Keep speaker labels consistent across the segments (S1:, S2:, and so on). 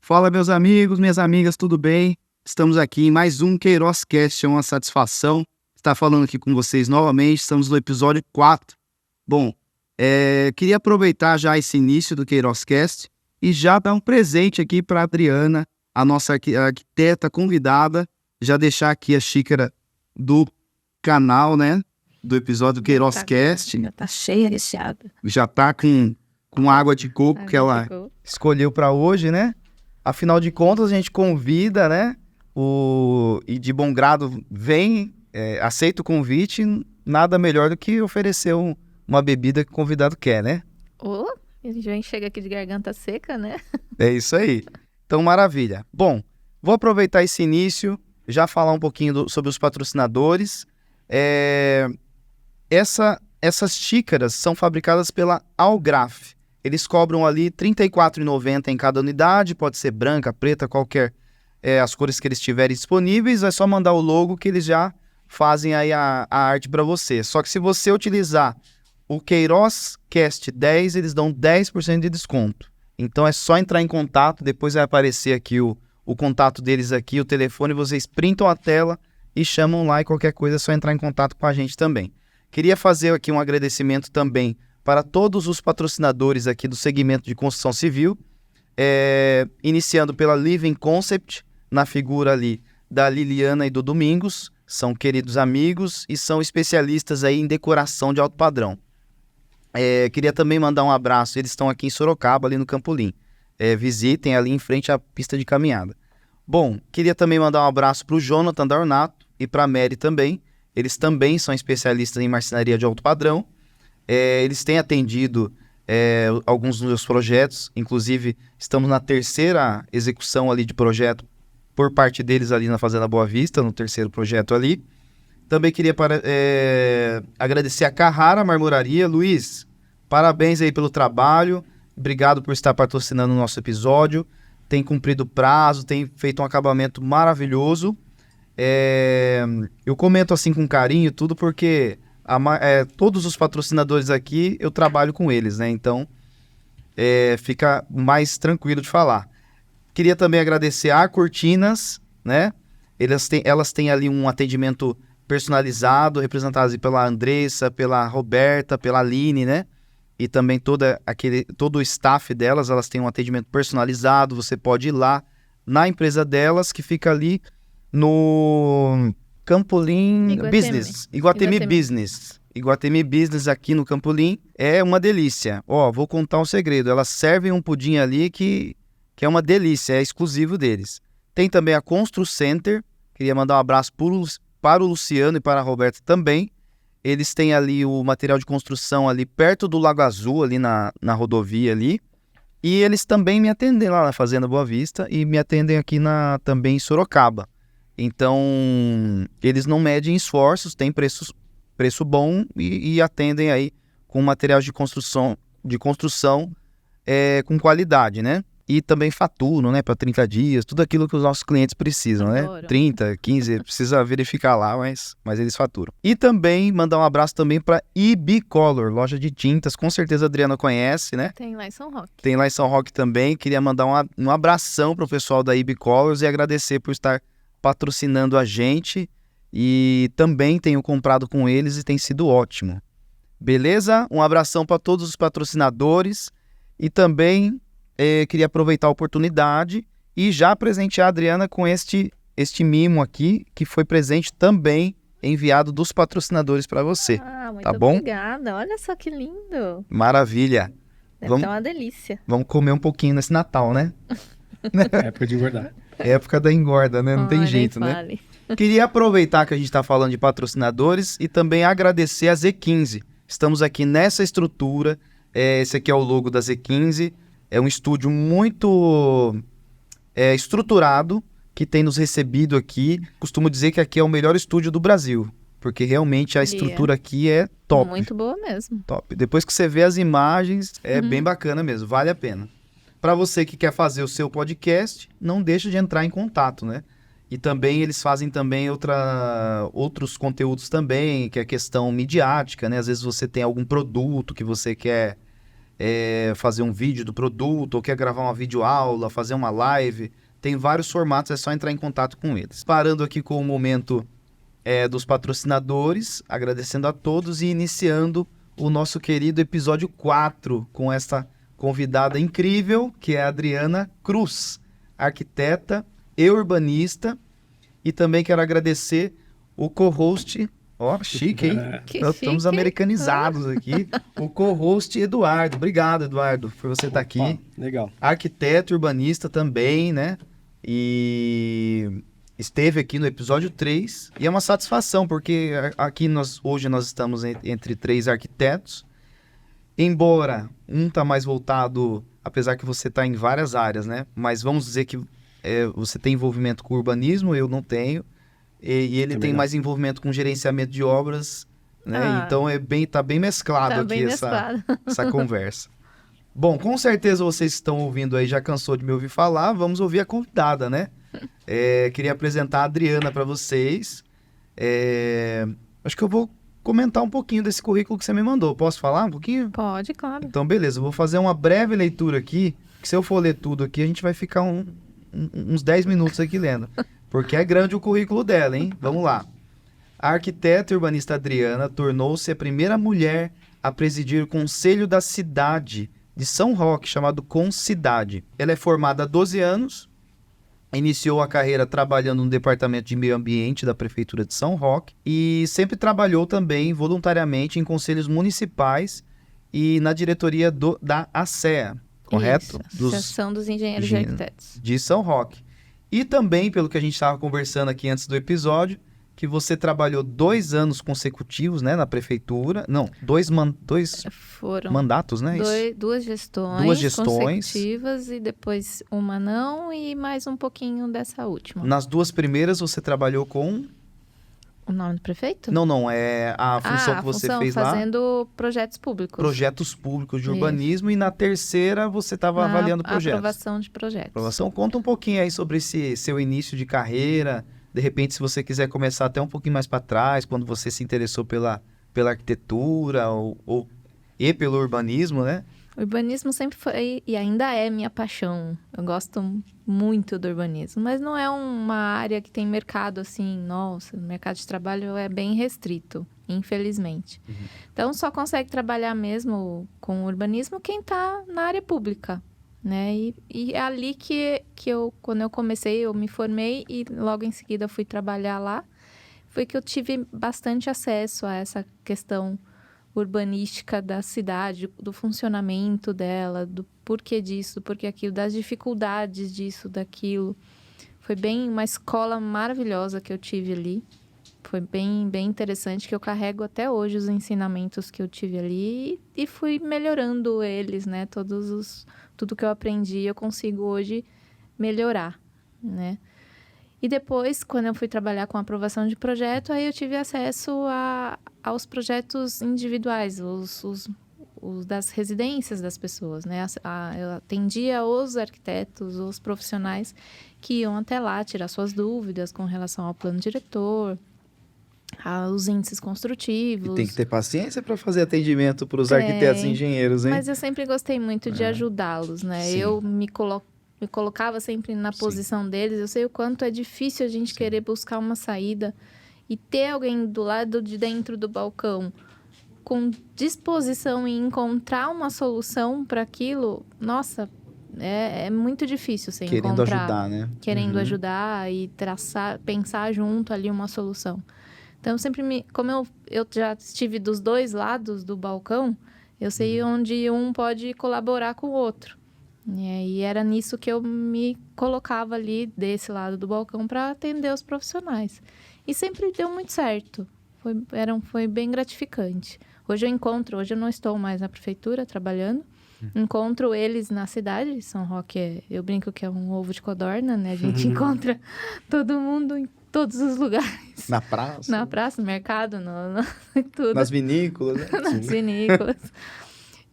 S1: Fala, meus amigos, minhas amigas, tudo bem? Estamos aqui em mais um QueirosCast, é uma satisfação estar falando aqui com vocês novamente. Estamos no episódio 4. Bom, queria aproveitar já esse início do QueirosCast e já dar um presente aqui para a Adriana, a nossa arquiteta convidada, já deixar aqui a xícara do canal, né? Do episódio do QueirosCast.
S2: Já tá cheia, recheada.
S1: Já tá com água de coco que ela escolheu para hoje, né? Afinal de contas, a gente convida, né? E de bom grado vem, aceita o convite, nada melhor do que oferecer uma bebida que o convidado quer, né?
S2: A gente vem chega aqui de garganta seca, né?
S1: É isso aí. Então, maravilha. Bom, vou aproveitar esse início, já falar um pouquinho sobre os patrocinadores. Essas xícaras são fabricadas pela Algraf. Eles cobram ali R$ 34,90 em cada unidade, pode ser branca, preta, qualquer as cores que eles tiverem disponíveis. É só mandar o logo que eles já fazem aí a arte para você. Só que se você utilizar o QueirosCast 10, eles dão 10% de desconto. Então é só entrar em contato, depois vai aparecer aqui o contato deles aqui, o telefone, vocês printam a tela e chamam lá e qualquer coisa é só entrar em contato com a gente também. Queria fazer aqui um agradecimento também para todos os patrocinadores aqui do segmento de construção civil, iniciando pela Living Concept, na figura ali da Liliana e do Domingos, são queridos amigos e são especialistas aí em decoração de alto padrão. Queria também mandar um abraço, eles estão aqui em Sorocaba, ali no Campolim, visitem ali em frente à pista de caminhada. Bom, queria também mandar um abraço para o Jonathan da Ornato e para a Mary também, eles também são especialistas em marcenaria de alto padrão. Eles têm atendido alguns dos meus projetos, inclusive estamos na terceira execução ali de projeto por parte deles ali na Fazenda Boa Vista, no terceiro projeto ali. Também queria agradecer a Carrara Marmoraria. Luiz, parabéns aí pelo trabalho, obrigado por estar patrocinando o nosso episódio, tem cumprido o prazo, tem feito um acabamento maravilhoso. Eu comento assim com carinho tudo porque todos os patrocinadores aqui, eu trabalho com eles, né? Então, fica mais tranquilo de falar. Queria também agradecer a Cortinas, né? Elas têm ali um atendimento personalizado, representado pela Andressa, pela Roberta, pela Aline, né? E também todo o staff delas, elas têm um atendimento personalizado. Você pode ir lá na empresa delas, que fica ali no Campolim Business, Iguatemi Business. Iguatemi Business aqui no Campolim é uma delícia. Vou contar um segredo. Elas servem um pudim ali que é uma delícia, é exclusivo deles. Tem também a Constru Center. Queria mandar um abraço para o Luciano e para a Roberta também. Eles têm ali o material de construção ali perto do Lago Azul, ali na rodovia ali. E eles também me atendem lá na Fazenda Boa Vista e me atendem aqui também em Sorocaba. Então, eles não medem esforços, têm preço bom e atendem aí com materiais de construção com qualidade, né? E também faturam, né, para 30 dias, tudo aquilo que os nossos clientes precisam,
S2: Adoro.
S1: Né? 30, 15, precisa verificar lá, mas eles faturam. E também mandar um abraço também para Ibicolor, loja de tintas, com certeza a Adriana conhece, né?
S2: Tem lá em São Roque.
S1: Tem lá em São Roque também. Queria mandar um abração para o pessoal da Ibicolors e agradecer por estar patrocinando a gente, e também tenho comprado com eles e tem sido ótimo. Beleza? Um abração para todos os patrocinadores e também queria aproveitar a oportunidade e já presentear a Adriana com este mimo aqui, que foi presente também enviado dos patrocinadores para você.
S2: Muito
S1: tá bom?
S2: Obrigada, olha só que lindo.
S1: Maravilha.
S2: Deve ser uma delícia.
S1: Vamos comer um pouquinho nesse Natal, né?
S3: Época de engordar.
S1: Época da engorda, né? Não tem jeito, né? Queria aproveitar que a gente está falando de patrocinadores e também agradecer a Z15. Estamos aqui nessa estrutura. Esse aqui é o logo da Z15. É um estúdio muito estruturado que tem nos recebido aqui. Costumo dizer que aqui é o melhor estúdio do Brasil, porque realmente a estrutura aqui é top.
S2: Muito boa mesmo.
S1: Top. Depois que você vê as imagens, bem bacana mesmo, vale a pena. Para você que quer fazer o seu podcast, não deixa de entrar em contato, né? E também eles fazem também outros conteúdos também, que é questão midiática, né? Às vezes você tem algum produto que você quer fazer um vídeo do produto, ou quer gravar uma videoaula, fazer uma live, tem vários formatos, é só entrar em contato com eles. Parando aqui com o momento dos patrocinadores, agradecendo a todos e iniciando o nosso querido episódio 4 com essa convidada incrível, que é a Adriana Cruz, arquiteta e urbanista. E também quero agradecer o co-host, chique, hein?
S2: Que
S1: Nós estamos
S2: chique.
S1: americanizados aqui. O co-host Eduardo. Obrigado, Eduardo, por você estar aqui.
S3: Legal.
S1: Arquiteto, urbanista também, né? E esteve aqui no episódio 3. E é uma satisfação, porque aqui hoje nós estamos entre 3 arquitetos. Embora um tá mais voltado, apesar que você tá em várias áreas, né? Mas vamos dizer que você tem envolvimento com urbanismo, eu não tenho. E ele tem mais envolvimento com gerenciamento de obras, né? Então tá bem mesclado aqui essa conversa. Bom, com certeza vocês que estão ouvindo aí já cansou de me ouvir falar, vamos ouvir a convidada, né? Queria apresentar a Adriana para vocês. Acho que eu vou comentar um pouquinho desse currículo que você me mandou. Posso falar um pouquinho?
S2: Pode, claro.
S1: Então, beleza. Eu vou fazer uma breve leitura aqui, que se eu for ler tudo aqui, a gente vai ficar uns 10 minutos aqui lendo. Porque é grande o currículo dela, hein? Vamos lá. A arquiteta e urbanista Adriana tornou-se a primeira mulher a presidir o Conselho da Cidade de São Roque, chamado Concidade. Ela é formada há 12 anos, iniciou a carreira trabalhando no Departamento de Meio Ambiente da Prefeitura de São Roque e sempre trabalhou também voluntariamente em conselhos municipais e na diretoria da ASEA, correto?
S2: Isso, Associação dos Engenheiros e Arquitetos.
S1: De São Roque. E também, pelo que a gente estava conversando aqui antes do episódio, que você trabalhou 2 anos consecutivos, né, na prefeitura. Não, dois mandatos, né?
S2: Duas gestões consecutivas e depois uma não e mais um pouquinho dessa última.
S1: Nas 2 primeiras você trabalhou com...
S2: O nome do prefeito?
S1: Não, é a função que você fez lá.
S2: Fazendo projetos públicos.
S1: Projetos públicos de urbanismo. E na terceira você estava avaliando projetos.
S2: Aprovação de projetos.
S1: Conta um pouquinho aí sobre esse seu início de carreira. De repente, se você quiser começar até um pouquinho mais para trás, quando você se interessou pela arquitetura e pelo urbanismo, né?
S2: O urbanismo sempre foi e ainda é minha paixão. Eu gosto muito do urbanismo, mas não é uma área que tem mercado assim, nossa, o mercado de trabalho é bem restrito, infelizmente. Então, só consegue trabalhar mesmo com o urbanismo quem está na área pública, né? E é ali que quando eu comecei, eu me formei e logo em seguida fui trabalhar lá, foi que eu tive bastante acesso a essa questão urbanística da cidade, do funcionamento dela, do porquê disso, do porquê aquilo, das dificuldades disso, daquilo. Foi bem uma escola maravilhosa que eu tive ali. Foi bem, bem interessante, que eu carrego até hoje os ensinamentos que eu tive ali e fui melhorando eles, né? Tudo que eu aprendi eu consigo hoje melhorar, né? E depois, quando eu fui trabalhar com aprovação de projeto, aí eu tive acesso aos projetos individuais, os das residências das pessoas, né? Eu atendia os arquitetos, os profissionais que iam até lá tirar suas dúvidas com relação ao plano diretor, aos índices construtivos.
S1: E tem que ter paciência para fazer atendimento para os arquitetos e engenheiros, hein?
S2: Mas eu sempre gostei muito de ajudá-los, né?
S1: Sim.
S2: Eu me colocava sempre na posição deles. Eu sei o quanto é difícil a gente querer buscar uma saída e ter alguém do lado de dentro do balcão com disposição em encontrar uma solução para aquilo. Nossa, é muito difícil você encontrar.
S1: Querendo ajudar, né?
S2: Querendo ajudar e pensar junto ali uma solução. Então, como eu já estive dos 2 lados do balcão, eu sei onde um pode colaborar com o outro. E era nisso que eu me colocava ali desse lado do balcão para atender os profissionais. E sempre deu muito certo. Foi bem gratificante. Hoje eu não estou mais na prefeitura trabalhando. Encontro eles na cidade. São Roque, eu brinco que é um ovo de codorna, né? A gente encontra todo mundo em todos os lugares.
S1: Na praça?
S2: Na praça, no mercado, tudo.
S1: Nas vinícolas, né?
S2: Nas vinícolas.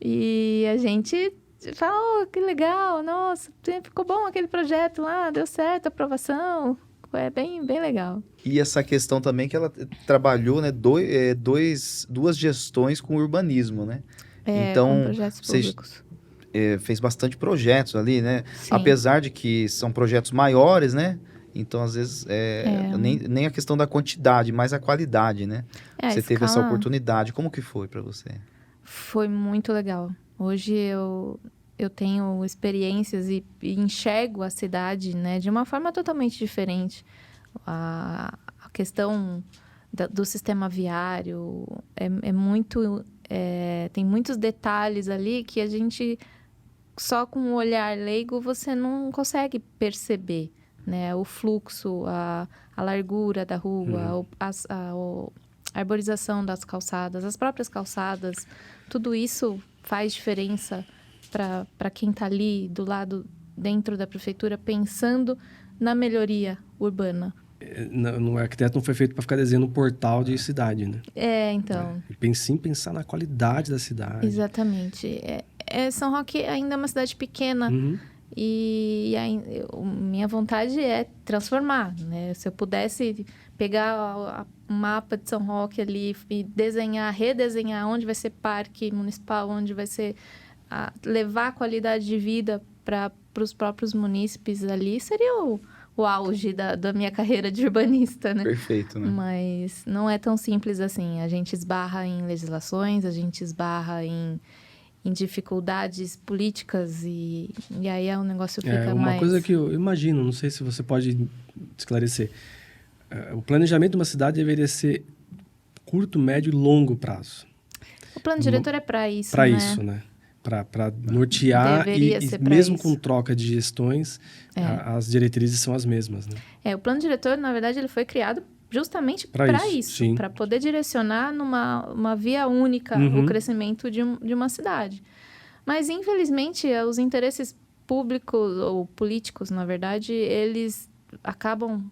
S2: E a gente fala, que legal, nossa, ficou bom aquele projeto lá, deu certo, aprovação. É bem, bem legal.
S1: E essa questão também que ela trabalhou, né, duas gestões com urbanismo, né? Então,
S2: com projetos
S1: vocês
S2: públicos.
S1: fez bastante projetos ali, né?
S2: Sim.
S1: Apesar de que são projetos maiores, né? Então, às vezes,
S2: É.
S1: nem a questão da quantidade, mas a qualidade, né?
S2: A
S1: Você teve essa
S2: escala
S1: oportunidade. Como que foi para você?
S2: foi muito legal. Hoje eu tenho experiências e enxergo a cidade, né, de uma forma totalmente diferente. A questão do sistema viário é muito... tem muitos detalhes ali que a gente, só com um olhar leigo, você não consegue perceber, né? O fluxo, a largura da rua, a arborização das calçadas, as próprias calçadas, tudo isso faz diferença para quem está ali do lado, dentro da prefeitura, pensando na melhoria urbana.
S3: O arquiteto não foi feito para ficar desenhando um portal de cidade, né?
S2: Então...
S3: Sim, pensar na qualidade da cidade.
S2: Exatamente. São Roque ainda é uma cidade pequena.
S3: Uhum.
S2: E minha vontade é transformar, né? Se eu pudesse pegar o mapa de São Roque ali e redesenhar onde vai ser parque municipal, onde vai ser... levar a qualidade de vida para os próprios munícipes ali, seria o auge da minha carreira de urbanista, né?
S1: Perfeito, né?
S2: Mas não é tão simples assim. A gente esbarra em legislações, a gente esbarra em dificuldades políticas e aí o negócio fica
S3: uma
S2: mais...
S3: coisa que eu imagino, não sei se você pode esclarecer. O planejamento de uma cidade deveria ser curto, médio e longo prazo.
S2: O plano diretor é para isso,
S3: Para
S2: né?
S3: isso, né? Para nortear
S2: Deveria
S3: e
S2: ser pra
S3: mesmo
S2: isso.
S3: com troca de gestões, as diretrizes são as mesmas, né?
S2: O plano diretor, na verdade, ele foi criado justamente
S3: Pra
S2: para
S3: isso,
S2: isso, para poder direcionar uma via única o crescimento de uma cidade. Mas, infelizmente, os interesses públicos ou políticos, na verdade, eles acabam...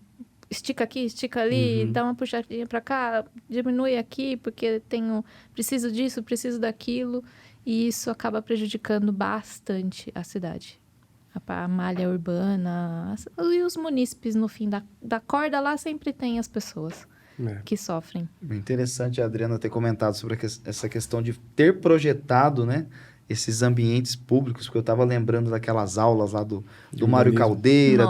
S2: Estica aqui, estica ali, dá uma puxadinha para cá, diminui aqui porque preciso disso, preciso daquilo. E isso acaba prejudicando bastante a cidade. A malha urbana e os munícipes, no fim da corda lá, sempre tem as pessoas que sofrem.
S1: Interessante a Adriana ter comentado sobre essa questão de ter projetado, né, esses ambientes públicos, porque eu estava lembrando daquelas aulas lá do Mário Caldeira,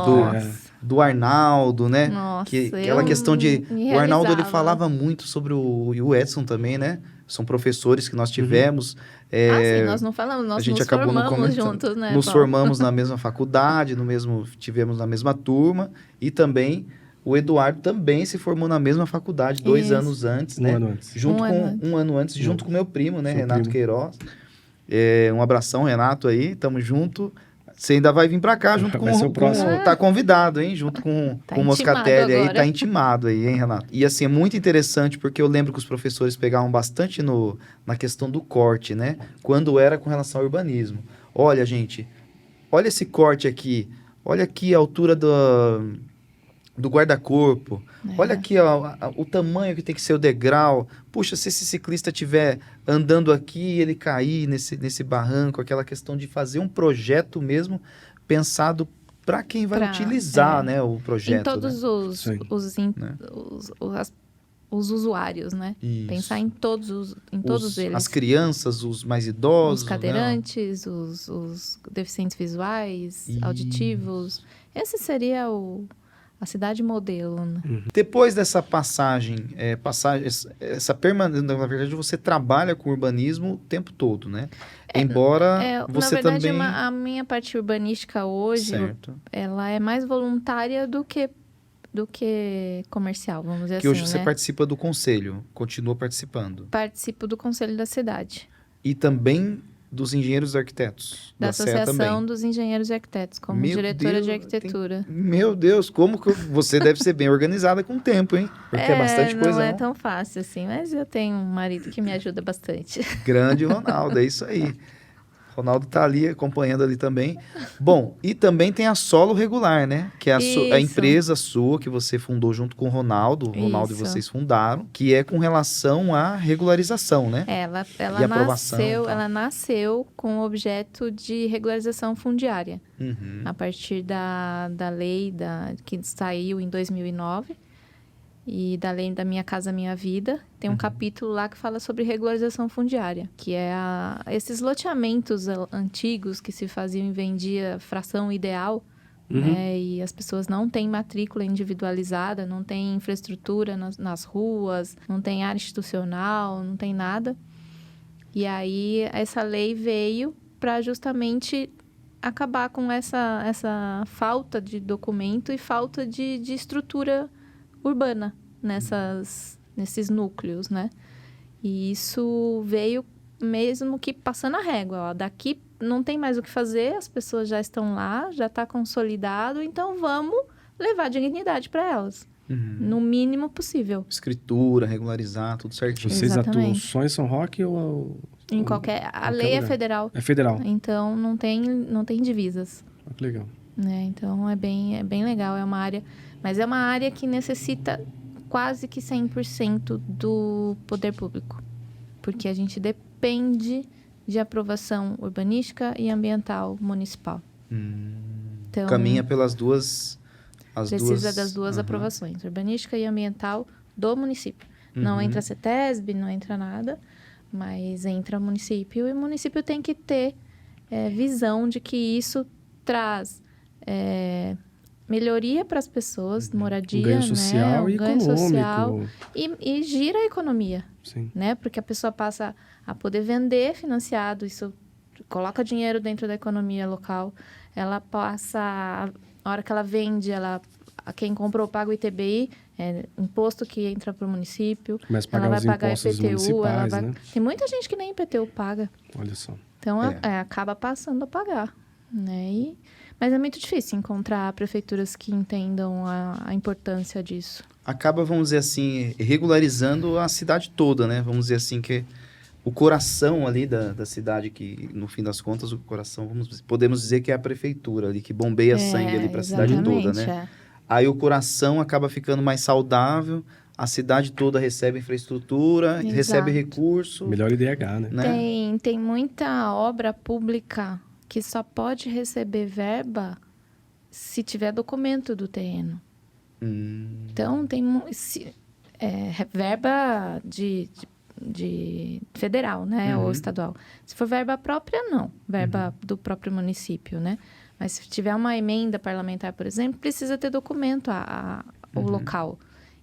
S1: do Arnaldo, né?
S2: Nossa,
S1: aquela questão de... O Arnaldo, ele
S2: realizava.
S1: falava muito sobre e o Edson também, né? São professores que nós tivemos.
S2: Sim, nós não falamos, nós
S1: a gente
S2: nos
S1: acabou não
S2: formamos
S1: comentando.
S2: juntos, né,
S1: Nos
S2: Paulo?
S1: formamos na mesma faculdade, tivemos na mesma turma, e também o Eduardo também se formou na mesma faculdade 2 anos antes, né? Um ano antes, junto com meu primo, né? Renato Queiroz. Um abração, Renato, aí, tamo junto. Você ainda vai vir pra cá junto tá convidado, hein? Junto com o Moscatelli aí, tá intimado aí, hein, Renato? E assim, é muito interessante porque eu lembro que os professores pegavam bastante na questão do corte, né? Quando era com relação ao urbanismo. Olha, gente, olha esse corte aqui. Olha aqui a altura do guarda-corpo. Olha aqui o tamanho que tem que ser o degrau. Puxa, se esse ciclista estiver andando aqui e ele cair nesse barranco, aquela questão de fazer um projeto mesmo pensado para quem vai utilizar, né, o projeto.
S2: Em todos os usuários, né?
S1: Isso.
S2: Pensar em todos eles.
S1: As crianças, os mais idosos.
S2: Os cadeirantes, né? os deficientes visuais, auditivos. Esse seria a cidade modelo, né?
S1: Depois dessa passagem, essa permanência, na verdade, você trabalha com urbanismo o tempo todo, né? Embora você
S2: na verdade,
S1: também...
S2: a minha parte urbanística hoje, ela é mais voluntária do que comercial, vamos dizer assim,
S1: Que hoje você
S2: né?
S1: participa do conselho, continua participando.
S2: Participo do conselho da cidade.
S1: E também dos engenheiros e arquitetos.
S2: Da Associação dos Engenheiros e Arquitetos, como diretora de arquitetura.
S1: Meu Deus, como que você deve ser bem organizada com o tempo, hein? Porque é bastante coisa.
S2: Não é tão fácil assim, mas eu tenho um marido que me ajuda bastante.
S1: Grande Ronaldo, é isso aí. Ronaldo tá ali, acompanhando ali também. Bom, e também tem a Solo Regular, né? Que é a empresa sua, que você fundou junto com o Ronaldo. O Ronaldo e vocês fundaram. Que é com relação à regularização, né?
S2: Ela nasceu com o objeto de regularização fundiária. A partir da lei que saiu em 2009. e da lei da Minha Casa Minha Vida, tem um capítulo lá que fala sobre regularização fundiária, que é esses loteamentos antigos que se faziam e vendia fração ideal, né? E as pessoas não têm matrícula individualizada, não têm infraestrutura nas ruas, não tem área institucional, não tem nada. E aí essa lei veio para justamente acabar com essa falta de documento e falta de estrutura urbana nesses núcleos, né? E isso veio mesmo que passando a régua. Ó, daqui não tem mais o que fazer, as pessoas já estão lá, já está consolidado, então vamos levar dignidade para elas, no mínimo possível.
S1: Escritura, regularizar, tudo certinho.
S3: Vocês atuam
S2: Exatamente.
S3: só em São Roque ou...
S2: Em qualquer... A lei é
S3: lugar?
S2: federal,
S3: É federal.
S2: então não tem divisas.
S3: Ah, que legal.
S2: Né? Então é bem legal, é uma área, mas é uma área que necessita quase que 100% do poder público, porque a gente depende de aprovação urbanística e ambiental municipal. Então,
S1: Caminha pelas duas...
S2: precisa das duas aprovações, urbanística e ambiental do município. Não entra a CETESB, não entra nada, mas entra o município, e o município tem que ter visão de que isso traz melhoria para as pessoas, moradia,
S3: Um ganho social,
S2: né?
S3: e
S2: Ganho
S3: econômico.
S2: social e gira a economia,
S3: Sim.
S2: né? Porque a pessoa passa a poder vender financiado, isso coloca dinheiro dentro da economia local, ela passa, a hora que ela vende, quem comprou paga o ITBI, imposto que entra para o município,
S3: Começa a pagar
S2: ela vai
S3: os
S2: pagar
S3: impostos
S2: IPTU,
S3: municipais, né?
S2: Tem muita gente que nem IPTU paga.
S3: Olha só.
S2: Então, acaba passando a pagar, né? Mas é muito difícil encontrar prefeituras que entendam a importância disso.
S1: Acaba, vamos dizer assim, regularizando a cidade toda, né? Vamos dizer assim, que o coração ali da cidade, que no fim das contas, o coração, podemos dizer que é a prefeitura ali, que bombeia sangue ali para a cidade toda, né? Aí o coração acaba ficando mais saudável, a cidade toda recebe infraestrutura, recebe recurso.
S3: Melhor IDH, né?
S2: Tem muita obra pública que só pode receber verba se tiver documento do terreno. Então, tem verba de federal, né? Ou estadual. Se for verba própria, não. Verba do próprio município, né? Mas se tiver uma emenda parlamentar, por exemplo, precisa ter documento o local.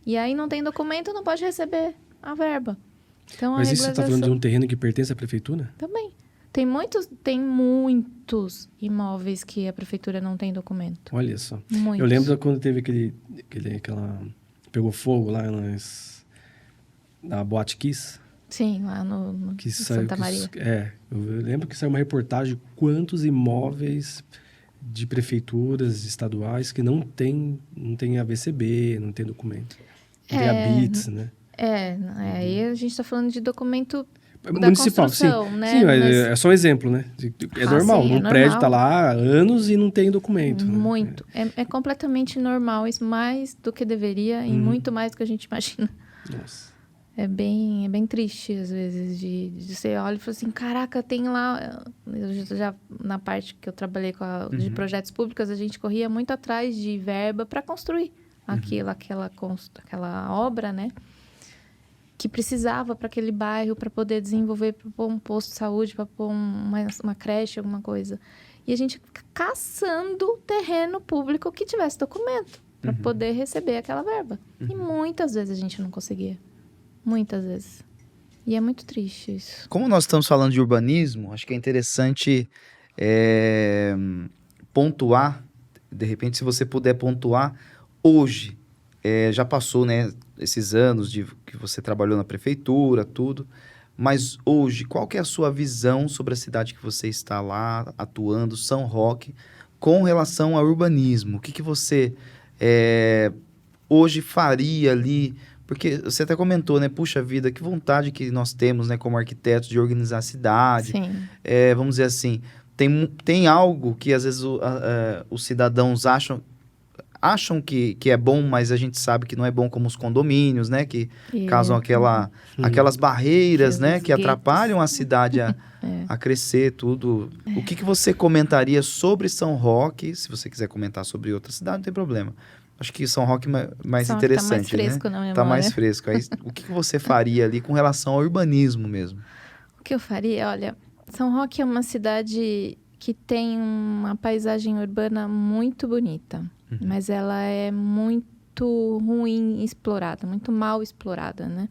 S2: E aí não tem documento, não pode receber a verba. Então,
S3: Mas isso você está falando de um terreno que pertence à prefeitura?
S2: Também. Tem muitos imóveis que a prefeitura não tem documento.
S3: Olha só.
S2: Muitos.
S3: Eu lembro quando teve pegou fogo lá na Boate Kiss.
S2: Sim, lá no Santa Maria.
S3: Eu lembro que saiu uma reportagem quantos imóveis de prefeituras estaduais que não tem AVCB, não tem documento. Não tem habites, né?
S2: Aí a gente está falando de documento
S3: municipal, sim.
S2: Né?
S3: Sim, mas é só um exemplo, né? É normal.
S2: Sim,
S3: Um prédio está lá há anos e não tem documento.
S2: Muito. Né? É completamente normal, isso mais do que deveria e muito mais do que a gente imagina.
S3: Nossa.
S2: É bem triste, às vezes, de você olha e fala assim, caraca, tem lá... Já na parte que eu trabalhei de projetos públicos, a gente corria muito atrás de verba para construir aquela obra, né? Que precisava para aquele bairro, para poder desenvolver, para pôr um posto de saúde, para pôr uma creche, alguma coisa. E a gente fica caçando terreno público que tivesse documento para poder receber aquela verba. E muitas vezes a gente não conseguia. Muitas vezes. E é muito triste isso.
S1: Como nós estamos falando de urbanismo, acho que é interessante pontuar, de repente, se você puder pontuar, hoje, já passou, né, esses anos que você trabalhou na prefeitura, tudo, mas hoje, qual que é a sua visão sobre a cidade que você está lá atuando, São Roque, com relação ao urbanismo? O que você hoje faria ali? Porque você até comentou, né? Puxa vida, que vontade que nós temos, né, como arquitetos, de organizar a cidade.
S2: Sim.
S1: Vamos dizer assim, tem algo que às vezes os cidadãos acham que é bom, mas a gente sabe que não é bom, como os condomínios, né? Que causam aquelas barreiras, né? Que atrapalham a cidade a crescer, tudo. O que você comentaria sobre São Roque? Se você quiser comentar sobre outra cidade, não tem problema. Acho que São Roque mais
S2: São Roque
S1: interessante,
S2: tá mais fresco
S1: né?
S2: na memória.
S1: Tá mais fresco. Aí, o que você faria ali com relação ao urbanismo mesmo?
S2: O que eu faria? Olha, São Roque é uma cidade que tem uma paisagem urbana muito bonita, mas ela é muito ruim explorada, muito mal explorada, né?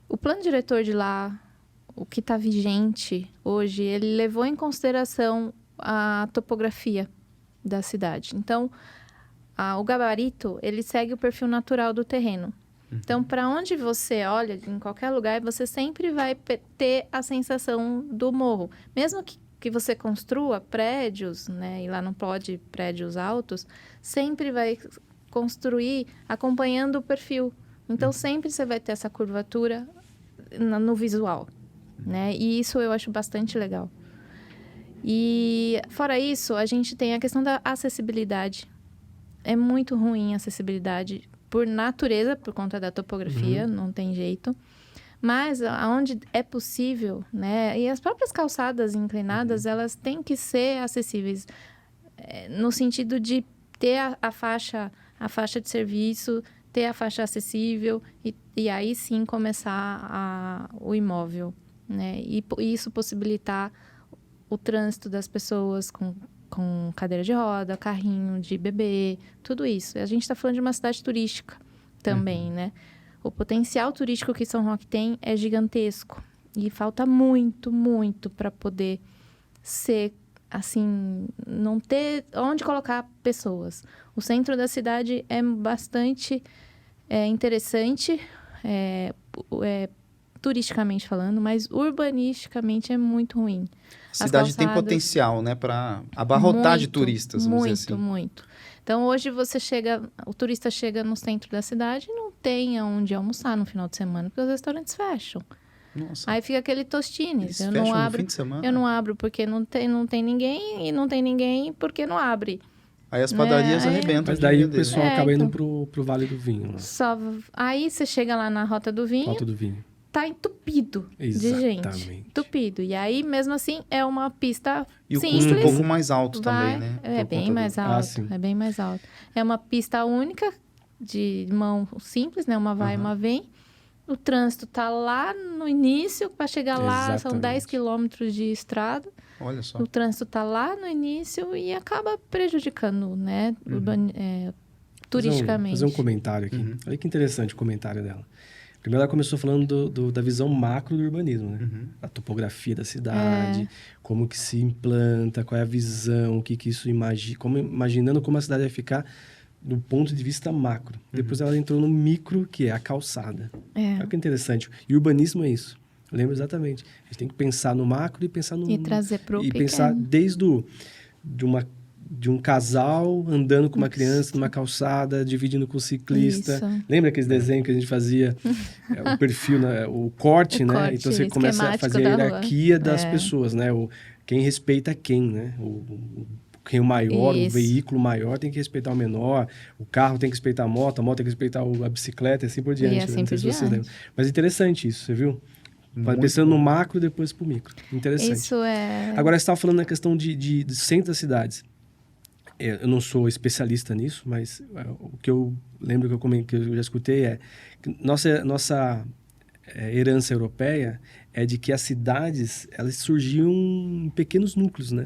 S2: O plano diretor de lá, o que está vigente hoje, ele levou em consideração a topografia da cidade. Então, o gabarito, ele segue o perfil natural do terreno. Então, para onde você olha, em qualquer lugar, você sempre vai ter a sensação do morro. Mesmo que você construa prédios, né, e lá não pode prédios altos, sempre vai construir acompanhando o perfil. Então, sempre você vai ter essa curvatura no visual, né? E isso eu acho bastante legal. E, fora isso, a gente tem a questão da acessibilidade. É muito ruim a acessibilidade por natureza, por conta da topografia, não tem jeito. Mas aonde é possível, né? E as próprias calçadas inclinadas, elas têm que ser acessíveis no sentido de ter a faixa de serviço, ter a faixa acessível e aí sim começar o imóvel, né? E isso possibilitar o trânsito das pessoas com cadeira de roda, carrinho de bebê, tudo isso. A gente está falando de uma cidade turística também, né? O potencial turístico que São Roque tem é gigantesco. E falta muito, muito para poder ser, assim, não ter onde colocar pessoas. O centro da cidade é bastante interessante, turisticamente falando, mas urbanisticamente é muito ruim.
S1: A cidade tem potencial, né, para abarrotar de turistas, vamos dizer assim.
S2: Muito. Então, hoje o turista chega no centro da cidade e não tem onde almoçar no final de semana, porque os restaurantes fecham.
S1: Nossa.
S2: Aí fica aquele Tostines.
S1: Eles fecham no fim de semana?
S2: Eu não abro porque não tem ninguém, e não tem ninguém porque não abre.
S1: Aí as padarias arrebentam.
S3: Mas daí o pessoal acaba
S2: então,
S3: indo pro Vale do Vinho. Né?
S2: Aí você chega lá na Rota do Vinho.
S3: Rota do Vinho.
S2: Tá entupido de gente. Entupido. E aí, mesmo assim, é uma pista simples.
S1: E um pouco mais alto também, né?
S2: É bem mais alto. É bem mais alto. É uma pista única, de mão simples, né? Uma vai e uma vem. O trânsito tá lá no início, para chegar lá são 10 quilômetros de estrada.
S1: Olha só.
S2: O trânsito tá lá no início e acaba prejudicando, né? Turisticamente.
S3: Fazer um comentário aqui. Olha que interessante o comentário dela. Primeiro ela começou falando da visão macro do urbanismo, né? A topografia da cidade, como que se implanta, qual é a visão, o que isso imaginando como a cidade vai ficar do ponto de vista macro. Depois ela entrou no micro, que é a calçada. Olha que interessante. E urbanismo é isso. Eu lembro exatamente. A gente tem que pensar no macro e pensar no...
S2: E trazer para o
S3: E
S2: pequeno.
S3: pensar desde de um casal andando com uma criança numa calçada, dividindo com o ciclista.
S2: Isso.
S3: Lembra aqueles desenhos que a gente fazia? O perfil, né? O corte, né? Então você começa a fazer a hierarquia das pessoas, né? Quem respeita quem, né? Quem é o maior, o veículo maior tem que respeitar o menor, o carro tem que respeitar a moto tem que respeitar a bicicleta e assim por diante.
S2: E assim por diante.
S3: Mas interessante isso, você viu? Pensando no macro, depois pro micro. Interessante.
S2: Isso é...
S3: Agora, você estava falando na questão de centro das cidades. Eu não sou especialista nisso, mas o que eu lembro que eu já escutei é que nossa herança europeia é de que as cidades elas surgiam em pequenos núcleos, né?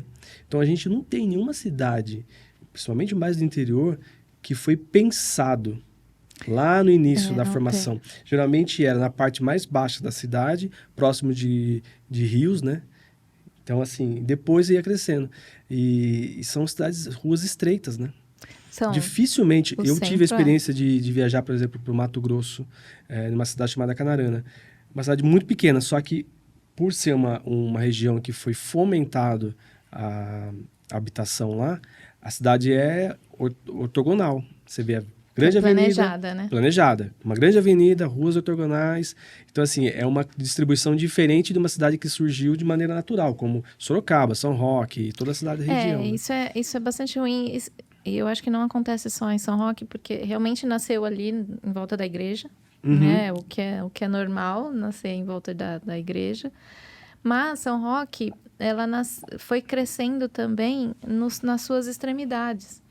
S3: Então a gente não tem nenhuma cidade, principalmente mais do interior, que foi pensado lá no início da formação. Geralmente era na parte mais baixa da cidade, próximo de rios, né? Então, assim, depois ia crescendo. E são ruas estreitas, né? Dificilmente... Eu tive a experiência de viajar, por exemplo, para o Mato Grosso, numa cidade chamada Canarana. Uma cidade muito pequena, só que por ser uma região que foi fomentado a habitação lá, a cidade é ortogonal. Você vê a grande
S2: planejada,
S3: avenida...
S2: né?
S3: Planejada. Uma grande avenida, ruas ortogonais. Então, assim, é uma distribuição diferente de uma cidade que surgiu de maneira natural, como Sorocaba, São Roque, toda a cidade da região.
S2: Isso é bastante ruim. E eu acho que não acontece só em São Roque, porque realmente nasceu ali em volta da igreja, né? O que é normal, nascer em volta da igreja. Mas São Roque, foi crescendo também nas suas extremidades.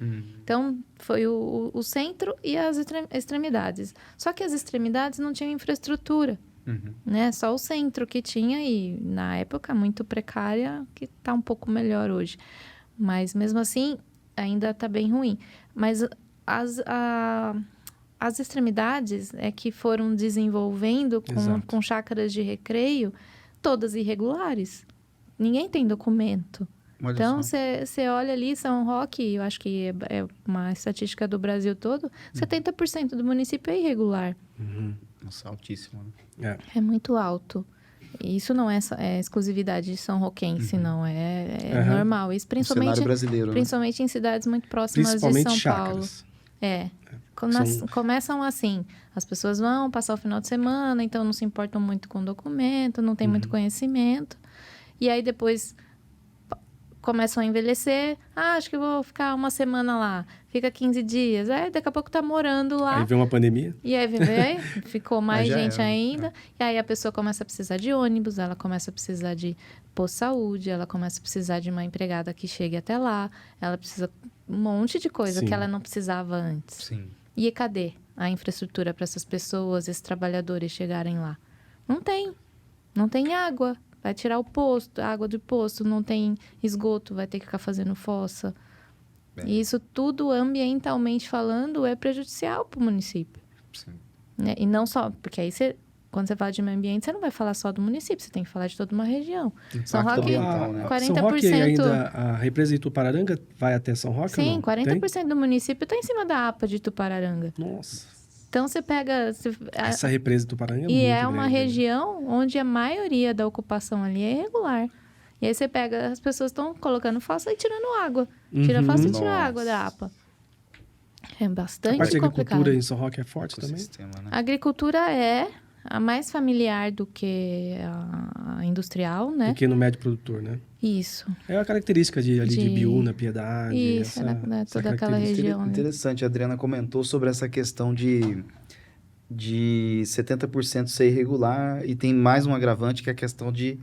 S2: Então, foi o centro e as extremidades. Só que as extremidades não tinham infraestrutura, né? Só o centro que tinha, e na época muito precária, que está um pouco melhor hoje. Mas, mesmo assim, ainda está bem ruim. Mas as extremidades é que foram desenvolvendo com chácaras de recreio, todas irregulares. Ninguém tem documento. Então, você olha ali, São Roque, eu acho que é uma estatística do Brasil todo, 70% do município é irregular.
S1: Nossa, altíssimo, né?
S2: É muito alto. E isso não é exclusividade de São Roquense, não. É normal. Isso
S1: Cenário brasileiro,
S2: principalmente em cidades muito próximas de São Paulo. Começam assim. As pessoas vão passar o final de semana, então não se importam muito com o documento, não tem muito conhecimento. E aí depois começam a envelhecer. Acho que eu vou ficar uma semana lá. Fica 15 dias. Aí daqui a pouco tá morando lá.
S3: Aí vem uma pandemia.
S2: E aí ficou mais gente ainda. E aí a pessoa começa a precisar de ônibus, ela começa a precisar de posto-saúde, ela começa a precisar de uma empregada que chegue até lá. Ela precisa um monte de coisa que ela não precisava antes.
S1: Sim.
S2: E cadê a infraestrutura para essas pessoas, esses trabalhadores chegarem lá? Não tem. Não tem água. Vai tirar o posto, a água do posto, não tem esgoto, vai ter que ficar fazendo fossa. E isso tudo, ambientalmente falando, é prejudicial para o município.
S1: Sim.
S2: Né? E não só, porque aí quando você fala de meio ambiente, você não vai falar só do município, você tem que falar de toda uma região. São Roque,
S1: né?
S2: 40%...
S3: São Roque ainda, a represa de Tupararanga vai até São Roque?
S2: Sim,
S3: ou não?
S2: 40% do município está em cima da APA de Tupararanga.
S3: Nossa.
S2: Então, você pega...
S3: Essa represa de Tupararanga é
S2: e
S3: muito
S2: é uma
S3: grande,
S2: região onde a maioria da ocupação ali é irregular. E aí você pega, as pessoas estão colocando fossa e tirando água. Tira fossa e tira água da APA. É bastante
S3: A parte de
S2: complicado.
S3: agricultura em São Roque é forte também?
S1: Né?
S2: A agricultura é a mais familiar do que a industrial, né?
S3: Pequeno médio produtor, né?
S2: Isso.
S3: É a característica de Biúna, Piedade.
S2: Isso, toda aquela região.
S1: Interessante, a Adriana comentou sobre essa questão de 70% ser irregular, e tem mais um agravante, que é a questão de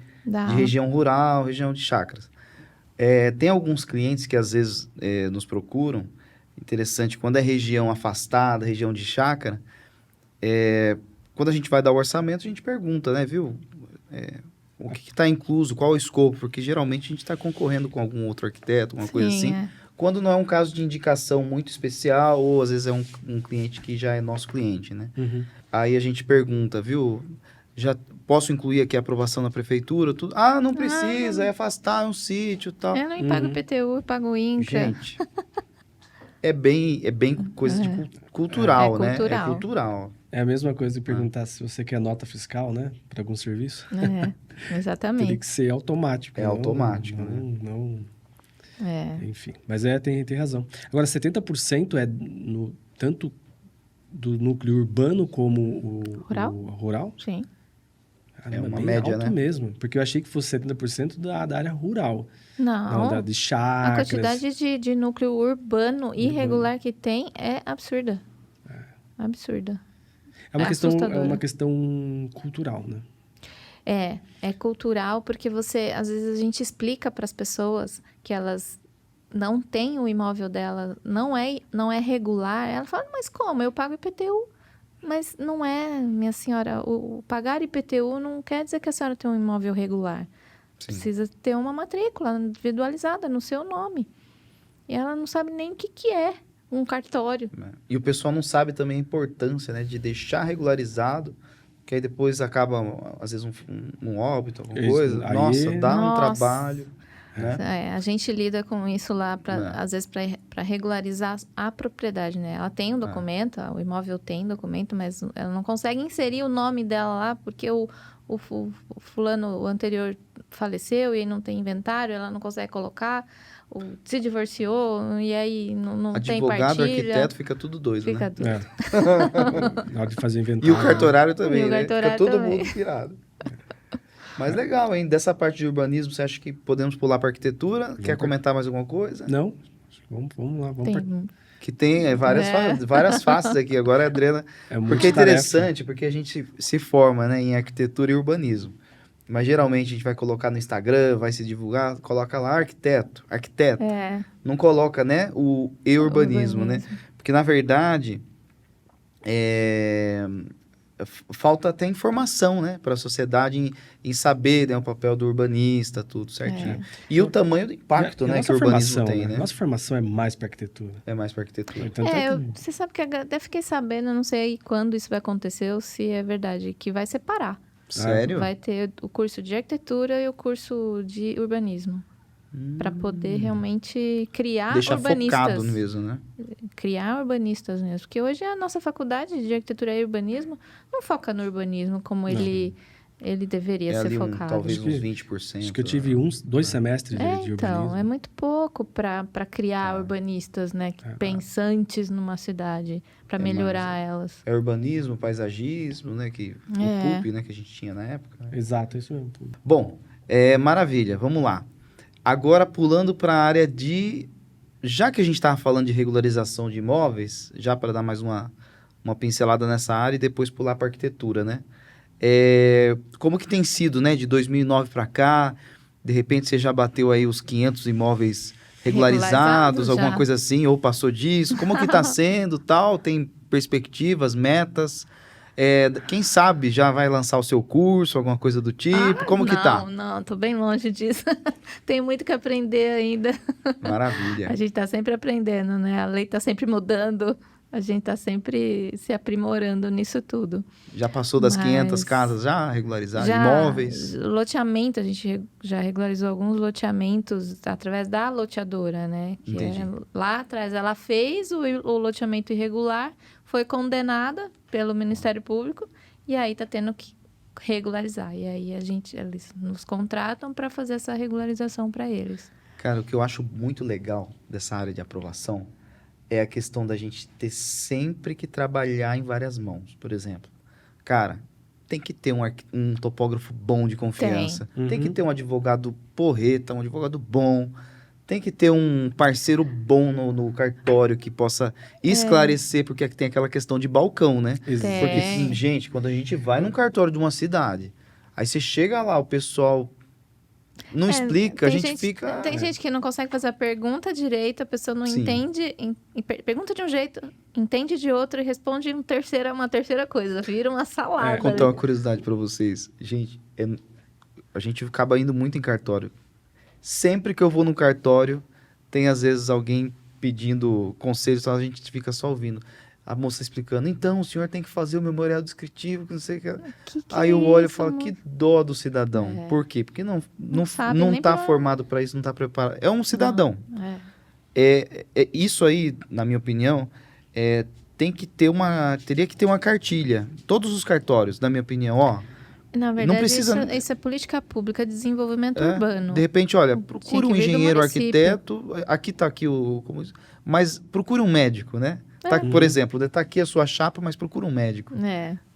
S1: região rural, região de chácaras. Tem alguns clientes que às vezes nos procuram, interessante, quando é região afastada, região de chácara, quando a gente vai dar o orçamento, a gente pergunta, né, viu? O que está incluso, qual é o escopo, porque geralmente a gente está concorrendo com algum outro arquiteto, uma coisa assim. Quando não é um caso de indicação muito especial, ou às vezes é um cliente que já é nosso cliente, né? Aí a gente pergunta, viu? Já posso incluir aqui a aprovação da prefeitura? Tudo? Não precisa, é afastar um sítio e tal.
S2: Eu não pago IPTU, eu pago o INCRA.
S1: Gente, é bem coisa de cultural, né?
S2: Cultural.
S1: É cultural.
S3: É a mesma coisa de perguntar se você quer nota fiscal, né? Para algum serviço.
S2: Exatamente.
S3: Teria que ser automático.
S1: Automático, né?
S3: Não... Enfim, mas tem razão. Agora, 70% é tanto do núcleo urbano como o rural?
S2: Sim.
S3: Caramba,
S1: uma
S3: bem
S1: média,
S3: alto
S1: né?
S3: mesmo, porque eu achei que fosse 70% da área rural.
S2: Não,
S3: de chácaras.
S2: A quantidade de núcleo urbano irregular que tem é absurda. Absurda.
S3: É uma questão cultural, né?
S2: É cultural, porque às vezes a gente explica para as pessoas que elas não têm o imóvel dela, não é regular. Ela fala, mas como? Eu pago IPTU. Mas não é, minha senhora, o pagar IPTU não quer dizer que a senhora tem um imóvel regular. Sim. Precisa ter uma matrícula individualizada no seu nome. E ela não sabe nem o que é um cartório.
S1: E o pessoal não sabe também a importância, né, de deixar regularizado, que aí depois acaba, às vezes, um óbito, alguma coisa. Dá um trabalho. Né?
S2: A gente lida com isso lá, às vezes, para regularizar a propriedade, né? Ela tem um documento, o imóvel tem documento, mas ela não consegue inserir o nome dela lá, porque o fulano anterior faleceu e não tem inventário, ela não consegue colocar, se divorciou, e aí não tem partilha.
S1: Advogado, arquiteto, fica tudo doido,
S2: fica
S1: né?
S2: doido.
S3: Na hora de fazer inventário.
S1: E o cartorário também, né?
S2: Fica
S1: todo mundo pirado. Mas legal, hein? Dessa parte de urbanismo, você acha que podemos pular para arquitetura? Quer comentar mais alguma coisa?
S3: Não. Vamos lá.
S1: Que tem várias faces aqui. Agora a Adriana... Porque é interessante, porque a gente se forma, né, em arquitetura e urbanismo. Mas geralmente a gente vai colocar no Instagram, vai se divulgar, coloca lá arquiteto. Não coloca, né, o urbanismo, né? Porque, na verdade, falta até informação, né, para a sociedade em saber, né, o papel do urbanista, tudo certinho. E o tamanho do impacto, né, que o urbanismo tem, né?
S3: Nossa formação é mais para arquitetura.
S1: É mais para arquitetura.
S3: Então,
S2: você sabe que até fiquei sabendo, não sei quando isso vai acontecer ou se é verdade, que vai separar.
S1: Sério?
S2: Vai ter o curso de arquitetura e o curso de urbanismo. Para poder realmente criar
S1: Deixar
S2: urbanistas.
S1: focado mesmo, né?
S2: Criar urbanistas mesmo. Porque hoje a nossa faculdade de arquitetura e urbanismo não foca no urbanismo como ele deveria ser
S1: ali
S2: focado.
S1: Talvez uns 20%.
S3: Acho que eu tive 2 semestres de urbanismo.
S2: Então, é muito pouco para criar urbanistas, né? Pensantes numa cidade, para melhorar elas.
S1: É urbanismo, paisagismo, né? O PUP, né? Que a gente tinha na época. Né?
S3: Exato, isso mesmo.
S1: Bom, maravilha, vamos lá. Agora, pulando para a área de... Já que a gente estava falando de regularização de imóveis, já para dar mais uma pincelada nessa área e depois pular para a arquitetura, né? Como que tem sido, né? De 2009 para cá, de repente você já bateu aí os 500 imóveis regularizados, alguma coisa assim, ou passou disso? Como que está sendo, tal? Tem perspectivas, metas? Quem sabe já vai lançar o seu curso, alguma coisa do tipo? Como que tá?
S2: Não, tô bem longe disso. Tem muito que aprender ainda.
S1: Maravilha.
S2: A gente tá sempre aprendendo, né? A lei tá sempre mudando. A gente tá sempre se aprimorando nisso tudo.
S1: Já passou das 500 casas já regularizadas, imóveis?
S2: Loteamento, a gente já regularizou alguns loteamentos através da loteadora, né? Lá atrás ela fez o loteamento irregular, foi condenada pelo Ministério Público e aí tá tendo que regularizar. E aí eles nos contratam para fazer essa regularização para eles.
S1: Cara, o que eu acho muito legal dessa área de aprovação é a questão da gente ter sempre que trabalhar em várias mãos. Por exemplo, cara, tem que ter um topógrafo bom de confiança. Tem que ter um advogado porreta, um advogado bom. Tem que ter um parceiro bom no cartório que possa esclarecer, porque tem aquela questão de balcão, né? Porque, gente, quando a gente vai num cartório de uma cidade, aí você chega lá, o pessoal não explica, a gente fica...
S2: Tem gente que não consegue fazer a pergunta direito, a pessoa não entende, pergunta de um jeito, entende de outro e responde uma terceira coisa, vira uma salada.
S1: Vou contar uma curiosidade pra vocês. Gente, a gente acaba indo muito em cartório. Sempre que eu vou no cartório, tem às vezes alguém pedindo conselhos, a gente fica só ouvindo. A moça explicando, então, o senhor tem que fazer o memorial descritivo, que não sei o que... Aí eu olho e falo, que dó do cidadão. Por quê? Porque não tá formado para isso, não tá preparado. É um cidadão. Isso aí, na minha opinião, teria que ter uma cartilha. Todos os cartórios, na minha opinião,
S2: na verdade, não precisa... isso é política pública de desenvolvimento urbano.
S1: De repente, olha, procure um engenheiro, arquiteto, aqui mas procure um médico, né? Por exemplo, tá aqui a sua chapa, mas procura um médico.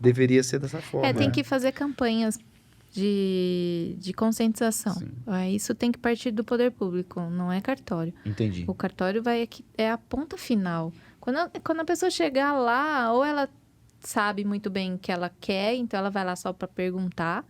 S1: Deveria ser dessa forma.
S2: Tem que fazer campanhas de conscientização. Isso tem que partir do poder público, não é cartório.
S1: Entendi.
S2: O cartório é a ponta final. Quando a pessoa chegar lá, ou ela sabe muito bem o que ela quer, então ela vai lá só para perguntar,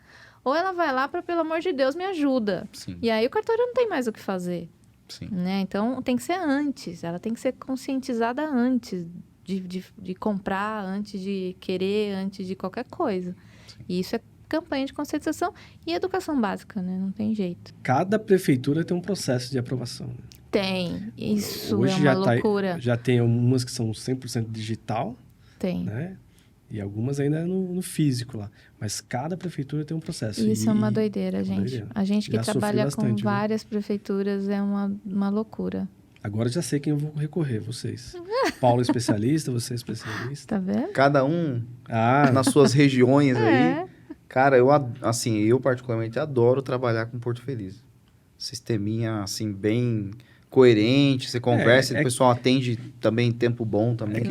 S2: ou ela vai lá para, pelo amor de Deus, me ajuda.
S1: Sim.
S2: E aí o cartório não tem mais o que fazer.
S1: Sim.
S2: Né? Então, tem que ser antes. Ela tem que ser conscientizada antes de comprar, antes de querer, antes de qualquer coisa. Sim. E isso é campanha de conscientização e educação básica, né? Não tem jeito.
S3: Cada prefeitura tem um processo de aprovação.
S2: Tem. Isso
S3: hoje
S2: é uma loucura.
S3: Já tem algumas que são 100% digital.
S2: Tem.
S3: Né? E algumas ainda no físico lá. Mas cada prefeitura tem um processo.
S2: Isso é uma doideira, gente. A gente que trabalha com várias prefeituras é uma loucura.
S3: Agora já sei quem eu vou recorrer, vocês. Paulo é especialista, você é especialista.
S2: Tá vendo?
S1: Cada um nas suas regiões aí. Cara, eu particularmente adoro trabalhar com Porto Feliz. Sisteminha, assim, bem... coerente, você conversa e o pessoal atende também em tempo bom, também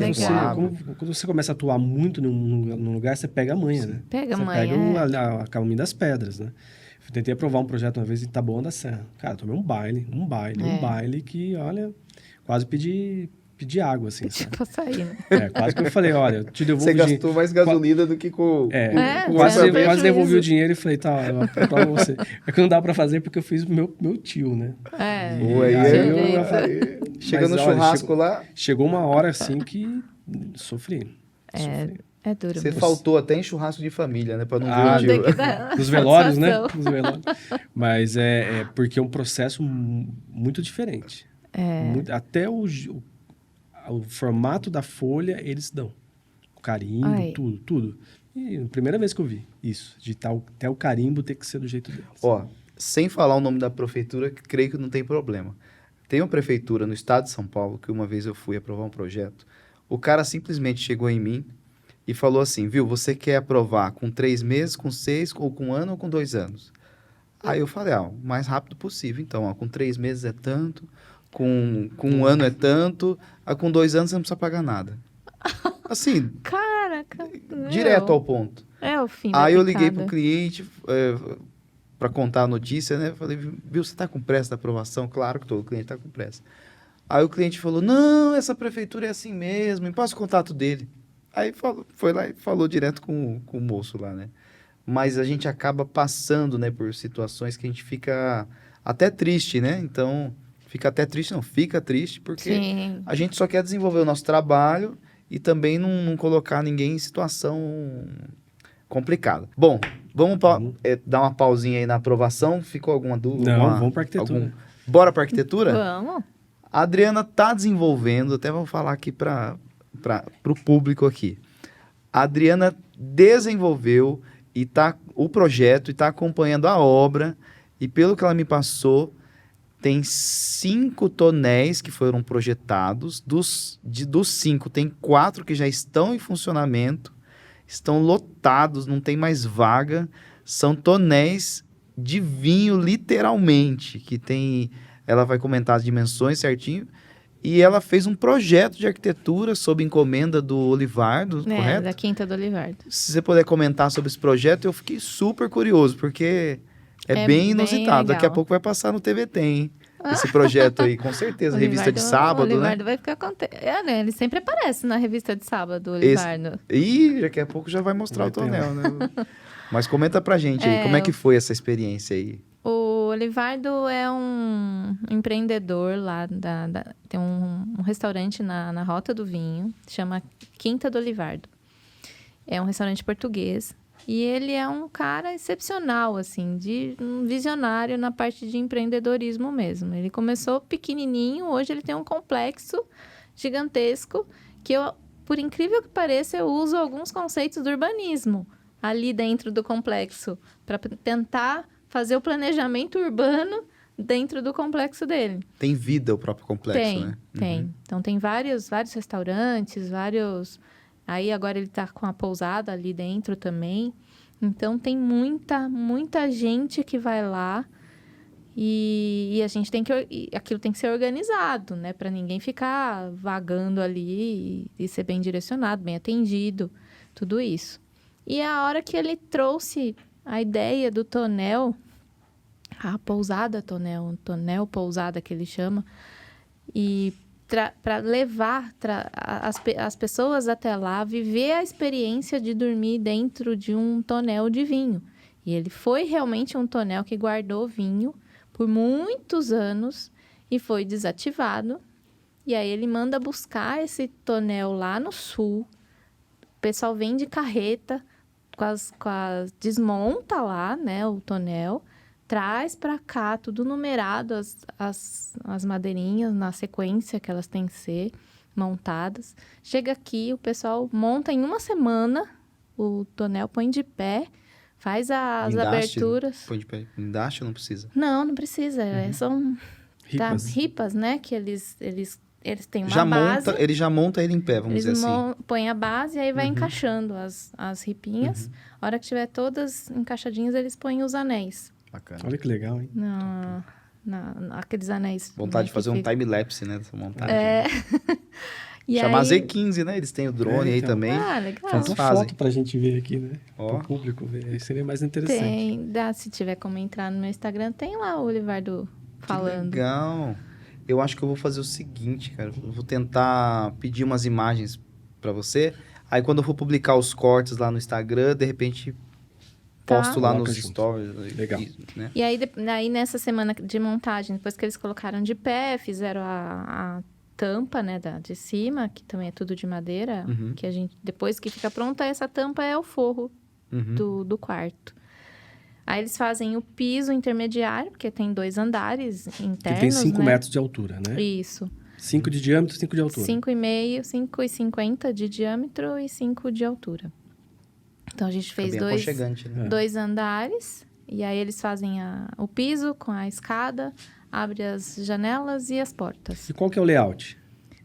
S3: quando você começa a atuar muito num lugar, você pega a manha, né?
S2: Pega a
S3: manha. Você pega a caminho das pedras, né? Eu tentei aprovar um projeto uma vez em Taboão da Serra. Cara, tomei um baile que, olha, quase pedi pedir água, assim, sabe?
S2: Tipo açaí, né?
S3: Quase que eu falei, olha, eu te devolvo
S1: Você
S3: o dinheiro.
S1: gastou mais gasolina do que com
S3: Quase
S2: prejuízo.
S3: devolvi o dinheiro e falei, tá, pra você. É que não dá pra fazer porque eu fiz meu tio, né?
S1: Pô, aí chega no churrasco lá.
S3: Chegou uma hora assim que sofri.
S2: É duro.
S1: Você faltou até em churrasco de família, né? Pra não ver
S2: Tem
S1: o
S2: que
S1: tio.
S2: dar
S3: Nos velórios, né?
S2: satisfação.
S3: Nos velórios. Mas é porque é um processo muito diferente. Até o formato da folha, eles dão. O carimbo,
S2: Ai.
S3: tudo. E a primeira vez que eu vi isso, de até o carimbo ter que ser do jeito deles.
S1: Ó, sem falar o nome da prefeitura, que creio que não tem problema. Tem uma prefeitura no estado de São Paulo, que uma vez eu fui aprovar um projeto, o cara simplesmente chegou em mim e falou assim, viu, você quer aprovar com 3 meses, com 6, ou com 1 ano ou com 2 anos? Aí eu falei, o mais rápido possível, então, com 3 meses é tanto, com 1 ano é tanto, com 2 anos você não precisa pagar nada. Assim,
S2: Caraca.
S1: direto ao ponto.
S2: É o fim da
S1: Aí eu liguei
S2: picada.
S1: pro cliente para contar a notícia, né? Falei, viu, você tá com pressa da aprovação? Claro que todo cliente tá com pressa. Aí o cliente falou, não, essa prefeitura é assim mesmo, me passa o contato dele. Aí foi lá e falou direto com o moço lá, né? Mas a gente acaba passando, né, por situações que a gente fica até triste, né? Então, fica triste, porque
S2: Sim.
S1: a gente só quer desenvolver o nosso trabalho e também não colocar ninguém em situação complicada. Bom, vamos dar uma pausinha aí na aprovação. Ficou alguma dúvida?
S3: Não, vamos para arquitetura.
S1: Bora para arquitetura?
S2: Vamos.
S1: A Adriana está desenvolvendo, até vou falar aqui para o público aqui. A Adriana desenvolveu o projeto e está acompanhando a obra, e pelo que ela me passou, tem 5 tonéis que foram projetados. Dos 5, tem 4 que já estão em funcionamento, estão lotados, não tem mais vaga. São tonéis de vinho, literalmente, que tem... Ela vai comentar as dimensões certinho. E ela fez um projeto de arquitetura sob encomenda do Olivardo, correto?
S2: Da Quinta do Olivardo.
S1: Se você puder comentar sobre esse projeto, eu fiquei super curioso, porque é bem inusitado.
S2: Bem
S1: Daqui a
S2: legal.
S1: pouco vai passar no TVT, hein? Esse projeto aí, com certeza. Revista de sábado,
S2: o Olivardo
S1: né?
S2: vai ficar contente. Né? Ele sempre aparece na revista de sábado, o Olivardo.
S1: E daqui a pouco já vai mostrar o tonel, né? Mas comenta pra gente aí, como é que foi essa experiência aí?
S2: O Olivardo é um empreendedor lá, tem um restaurante na Rota do Vinho, chama Quinta do Olivardo. É um restaurante português e ele é um cara excepcional, assim, um visionário na parte de empreendedorismo mesmo. Ele começou pequenininho, hoje ele tem um complexo gigantesco que eu, por incrível que pareça, eu uso alguns conceitos do urbanismo ali dentro do complexo para tentar fazer o planejamento urbano dentro do complexo dele.
S1: Tem vida o próprio complexo, né?
S2: Tem.
S1: Uhum.
S2: Então, tem vários restaurantes, Aí, agora ele tá com a pousada ali dentro também. Então, tem muita gente que vai lá e a gente tem que... Aquilo tem que ser organizado, né? Para ninguém ficar vagando ali e ser bem direcionado, bem atendido, tudo isso. E a hora que ele trouxe a ideia do tonel, a pousada tonel pousada que ele chama, e para levar as pessoas até lá, viver a experiência de dormir dentro de um tonel de vinho. E ele foi realmente um tonel que guardou vinho por muitos anos e foi desativado. E aí ele manda buscar esse tonel lá no sul, o pessoal vem de carreta, desmonta lá, né, o tonel, traz para cá, tudo numerado, as madeirinhas na sequência que elas têm que ser montadas. Chega aqui, o pessoal monta em 1 semana o tonel, põe de pé, faz as aberturas.
S1: Põe de pé. Guindaste ou não precisa?
S2: Não precisa. São ripas, né, que eles têm uma base.
S1: Ele já monta ele em pé, vamos dizer assim.
S2: Põem a base e aí vai encaixando as ripinhas. A hora que tiver todas encaixadinhas, eles põem os anéis.
S1: Bacana.
S3: Olha que legal, hein?
S2: Aqueles anéis.
S1: Vontade de fazer um time-lapse, né, dessa montagem.
S2: E
S1: Chamar
S2: aí...
S1: Z15, né? Eles têm o drone aí
S3: então.
S1: também.
S2: Legal.
S3: Faz uma
S1: fazem.
S3: foto pra gente ver aqui, né?
S1: Ó.
S3: Pro público ver. Aí seria mais interessante.
S2: Se tiver como entrar no meu Instagram, tem lá o Olivardo falando.
S1: Que legal. Eu acho que eu vou fazer o seguinte, cara. Eu vou tentar pedir umas imagens pra você. Aí quando eu for publicar os cortes lá no Instagram, de repente posto lá
S3: Coloca
S1: nos
S3: junto.
S1: stories.
S3: Legal.
S1: Né?
S2: E aí nessa semana de montagem, depois que eles colocaram de pé, fizeram a tampa, né, de cima, que também é tudo de madeira,
S1: Uhum.
S2: que a gente, depois que fica pronta, essa tampa é o forro
S1: Uhum.
S2: do quarto. Aí eles fazem o piso intermediário, porque tem 2 andares internos,
S3: Que tem 5
S2: né?
S3: metros de altura, né?
S2: Isso.
S3: 5 de diâmetro, 5 de altura.
S2: 5,5, 5,50 de diâmetro e 5 de altura. Então, a gente
S1: Fica
S2: fez
S1: bem aconchegante, né?
S2: 2 andares. E aí, eles fazem o piso com a escada, abre as janelas e as portas.
S3: E qual que é o layout?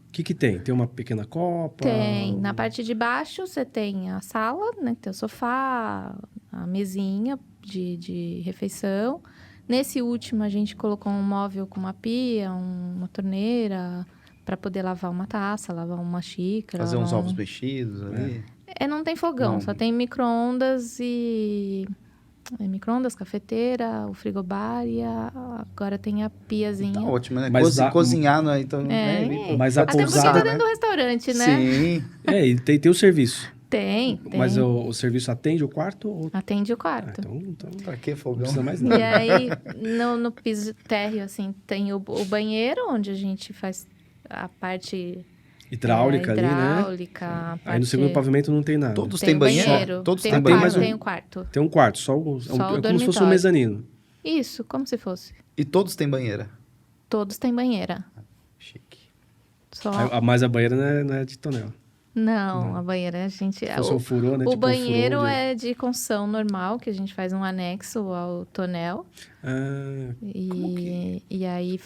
S3: O que tem? Tem uma pequena copa?
S2: Tem, na parte de baixo, você tem a sala, né? Tem o sofá, a mesinha de refeição. Nesse último, a gente colocou um móvel com uma pia, uma torneira, para poder lavar uma taça, lavar uma xícara.
S1: Fazer uns
S2: lavar
S1: ovos mexidos ali.
S2: Não tem fogão,
S3: Não.
S2: só tem micro-ondas e... micro-ondas, cafeteira, o frigobar e agora tem a piazinha.
S1: Tá ótimo, né?
S3: Mas
S1: Cozinhar, né? Então,
S3: Mas a
S2: Até porque
S3: pousada,
S2: tá dentro do restaurante, né?
S1: Sim.
S3: E tem o serviço.
S2: Tem.
S3: Mas o serviço atende o quarto? Ou...
S2: Atende o
S3: Ah,
S2: quarto.
S3: então
S1: Pra que
S3: não
S1: fogão?
S3: precisa mais
S2: E
S3: nada.
S2: aí, no piso térreo, assim, tem o banheiro, onde a gente faz a parte
S3: Hidráulica ali, né?
S2: hidráulica, a parte...
S3: Aí no segundo pavimento não tem nada.
S1: Todos
S2: tem
S1: têm
S2: o
S1: banheiro?
S2: banheiro,
S1: Todos
S2: tem
S1: têm
S2: o
S1: banheiro?
S2: quarto,
S3: mas
S2: tem o quarto.
S3: Tem um quarto,
S2: Só o
S3: é como se fosse um
S2: dormitório.
S3: mezanino.
S2: Isso, como se fosse.
S1: E todos têm banheira?
S2: Todos têm banheira.
S1: Chique.
S2: Só...
S3: Mas a banheira não é de tonel.
S2: Não, a banheira a gente...
S3: Se fosse um furô, né?
S2: O
S3: tipo um
S2: banheiro
S3: furô de-
S2: é de construção normal, que a gente faz um anexo ao tonel.
S3: Ah,
S2: E aí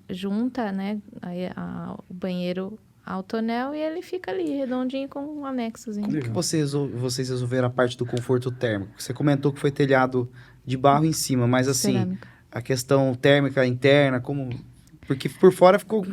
S2: junta, né, o banheiro ao tonel e ele fica ali, redondinho, com um anexozinho.
S1: Como que
S3: Legal.
S1: vocês resolveram a parte do conforto térmico? Você comentou que foi telhado de barro em cima, mas assim,
S2: Cerâmica.
S1: a questão térmica interna, como... Porque por fora ficou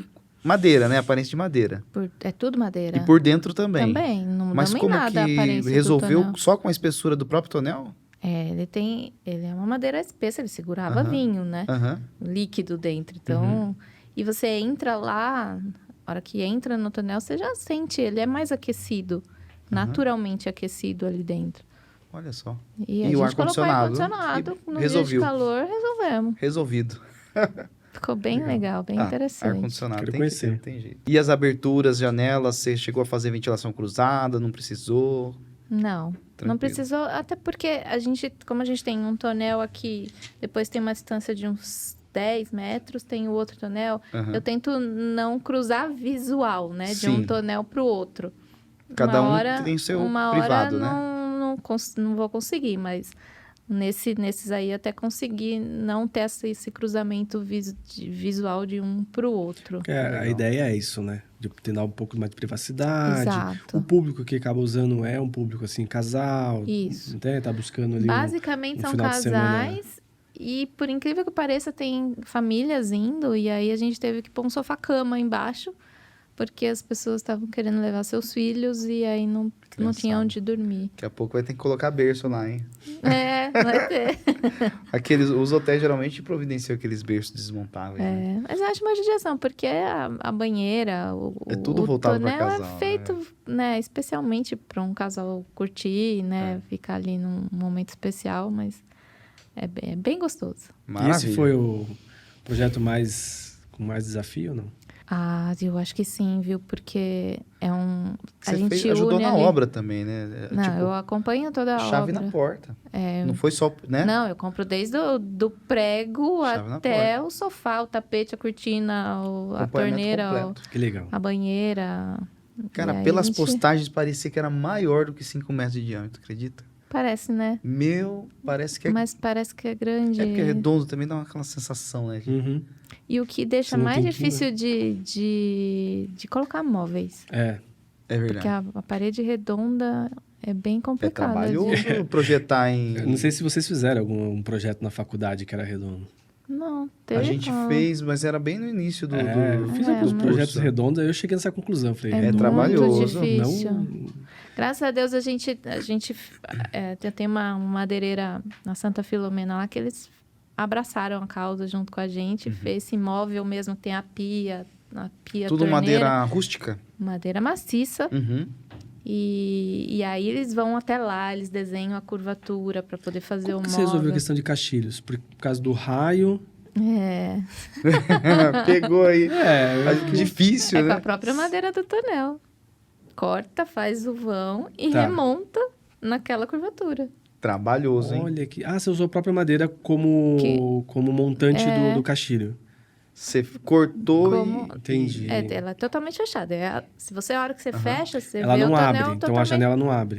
S1: madeira, né? Aparência de madeira.
S2: É tudo madeira.
S1: E por dentro também.
S2: Também, não
S1: Mas
S2: mudamos em
S1: como
S2: nada a
S1: que
S2: aparência do
S1: resolveu
S2: tonel.
S1: só com a espessura do próprio tonel?
S2: Ele é uma madeira espessa, ele segurava
S1: Aham.
S2: vinho, né?
S1: Aham.
S2: Líquido dentro. Então, e você entra lá, a hora que entra no tonel, você já sente, ele é mais aquecido, naturalmente aquecido ali dentro.
S1: Olha só.
S2: E a
S1: E o
S2: gente colocou
S1: ar-condicionado?
S2: ar-condicionado,
S1: E
S2: no
S1: resolveu.
S2: dia de calor, resolvemos.
S1: Resolvido.
S2: Ficou bem legal, bem interessante.
S1: Ar-condicionado,
S3: Quero
S1: tem
S3: conhecer.
S1: que ter, não tem jeito. E as aberturas, janelas, você chegou a fazer ventilação cruzada, não precisou?
S2: Não, não
S1: Tranquilo.
S2: precisou, até porque como a gente tem um tonel aqui, depois tem uma distância de uns 10 metros, tem o outro tonel,
S1: Aham.
S2: eu tento não cruzar visual, né, de um
S1: Sim.
S2: tonel pro outro.
S1: Cada
S2: Uma
S1: um
S2: hora,
S1: tem o seu
S2: uma
S1: privado,
S2: hora
S1: né?
S2: não vou conseguir, mas nesses aí até consegui não ter esse cruzamento visual de um pro outro.
S3: porque a
S1: Legal.
S3: ideia é isso, né? De dar um pouco mais de privacidade.
S2: Exato.
S3: O público que acaba usando é um público, assim, casal.
S2: Isso.
S3: Né? Tá buscando ali
S2: Basicamente
S3: um
S2: são
S3: final de semana.
S2: casais e, por incrível que pareça, tem famílias indo e aí a gente teve que pôr um sofá-cama embaixo porque as pessoas estavam querendo levar seus filhos e aí não tinha
S1: Criançada.
S2: onde dormir.
S1: Daqui a pouco vai ter que colocar berço lá, hein?
S2: Vai ter.
S1: Os hotéis geralmente providenciam aqueles berços desmontáveis, né?
S2: Mas eu acho uma judiação, porque a banheira,
S1: É tudo
S2: o
S1: voltado pra
S2: tonel
S1: casal,
S2: é feito, né, especialmente para um casal curtir, né, ficar ali num momento especial, mas é bem gostoso.
S3: E
S1: Maravilha.
S3: esse foi o projeto com mais desafio ou não?
S2: Eu acho que sim, viu? Porque a
S1: Você
S2: gente
S1: ajudou
S2: une
S1: na
S2: ali.
S1: obra também, né?
S2: Não,
S1: Tipo,
S2: eu acompanho toda a
S1: chave
S2: obra.
S1: na porta.
S2: É,
S1: Não foi só, né?
S2: Não, eu compro desde do prego
S1: Chave na
S2: até o sofá, o tapete, a cortina, a
S1: Acompanhamento
S2: torneira,
S1: completo.
S3: Que legal.
S2: a banheira.
S1: Cara,
S2: E aí
S1: pelas
S2: a gente-
S1: postagens parecia que era maior do que 5 metros de diâmetro, acredita?
S2: Parece, né?
S1: Parece que é...
S2: Mas parece que é grande.
S1: É porque é redondo também dá aquela sensação, né?
S3: Uhum.
S2: E o que deixa
S3: Você não
S2: mais
S3: tem que,
S2: difícil de colocar móveis.
S3: É.
S1: É
S2: Porque
S1: verdade.
S2: a parede redonda é bem
S1: É
S2: complicada.
S1: trabalhoso projetar em...
S3: Eu não sei se vocês fizeram algum projeto na faculdade que era redondo.
S2: Não, teve
S1: A gente
S2: não.
S1: fez, mas era bem no início do...
S3: Eu fiz alguns
S2: mas-
S3: projetos redondos, aí eu cheguei nessa conclusão. Falei,
S2: É
S3: redondo,
S1: trabalhoso,
S2: muito difícil.
S3: Não...
S2: Graças a Deus a gente tem uma madeireira na Santa Filomena lá que eles abraçaram a causa junto com a gente, fez esse móvel mesmo, que tem a pia
S1: Tudo
S2: torneira,
S1: madeira rústica?
S2: madeira maciça.
S1: Uhum.
S2: E aí eles vão até lá, eles desenham a curvatura para poder fazer
S3: Como
S2: o
S3: que
S2: móvel.
S3: você resolveu a questão de castilhos? Por causa do raio?
S1: Pegou aí. Difícil,
S2: Com
S1: né?
S2: a própria madeira do tonel. Corta, faz o vão e
S3: Tá.
S2: remonta naquela curvatura.
S1: Trabalhoso, hein?
S3: Olha que... Ah, você usou a própria madeira como montante do castilho.
S1: Você cortou
S2: Como-
S3: Entendi.
S2: Ela é totalmente fechada. Se você, a hora que você fecha, você
S3: Ela
S2: vê
S3: não
S2: o tonel
S3: abre, então
S2: totalmente...
S3: a janela não abre.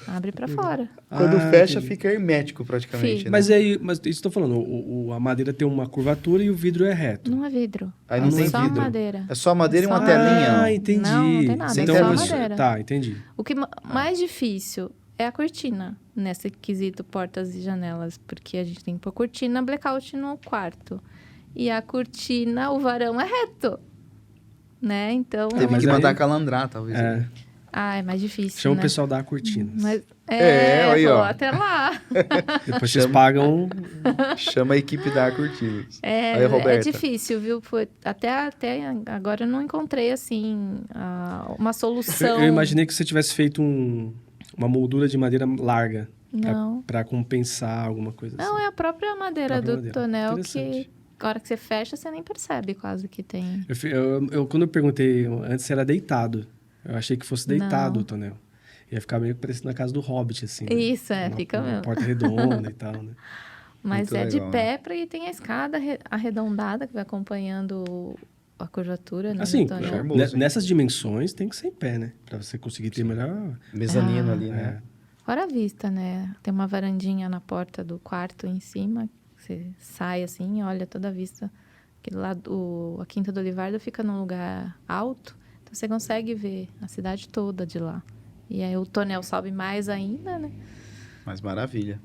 S2: Abre para fora.
S1: Quando
S3: Ah,
S1: fecha,
S3: entendi.
S1: fica hermético praticamente,
S2: Fica.
S1: né?
S3: Mas aí, mas isso que eu tô falando, a madeira tem uma curvatura e o vidro é reto.
S2: Não é vidro.
S1: Aí não
S2: é
S1: tem
S2: só
S1: vidro.
S2: madeira.
S1: É só madeira e uma
S2: Só
S1: telinha.
S3: Ah,
S1: ó.
S3: entendi.
S2: Não tem nada,
S1: é
S3: então,
S1: só
S2: madeira.
S3: Tá, entendi.
S2: O que mais difícil é a cortina, nesse quesito portas e janelas, porque a gente tem que pôr cortina blackout no quarto. E a cortina, o varão é reto, né? Então...
S1: Teve
S3: mas
S1: que mandar
S3: aí-
S1: calandrar, talvez.
S3: É.
S1: né?
S2: É mais difícil,
S3: Chama
S2: né?
S3: o pessoal da Cortinas.
S2: Mas,
S1: aí,
S2: vou
S1: ó.
S2: até lá.
S3: Depois vocês pagam.
S1: Chama a equipe da Cortinas. Aí,
S2: É
S1: Roberta.
S2: difícil, viu? Até agora eu não encontrei, assim, uma solução.
S3: Eu imaginei que você tivesse feito uma moldura de madeira larga.
S2: Não.
S3: Pra compensar alguma coisa assim.
S2: Não, é a própria madeira
S3: Própria
S2: do
S3: madeira.
S2: tonel
S3: Interessante.
S2: que, a hora que você fecha, você nem percebe quase que tem.
S3: Quando eu perguntei antes, era deitado. Eu achei que fosse deitado
S2: Não.
S3: o tonel. Ia ficar meio parecido na casa do Hobbit, assim. Né?
S2: Isso, fica
S3: uma
S2: mesmo.
S3: porta redonda e tal, né?
S2: Mas
S1: Muito
S2: é
S1: legal,
S2: de pé, e tem a escada arredondada que vai acompanhando a curvatura, né,
S3: Assim,
S2: do tonel.
S1: charmoso, hein?
S3: nessas dimensões tem que ser em pé, né? Pra você conseguir ter melhor...
S1: Mezanino ali, né?
S2: Fora a vista, né? Tem uma varandinha na porta do quarto em cima. Você sai assim, olha toda a vista. Aquele lado, a Quinta do Olivardo fica num lugar alto. Então você consegue ver a cidade toda de lá. E aí o tonel sobe mais ainda, né?
S1: Mas maravilha.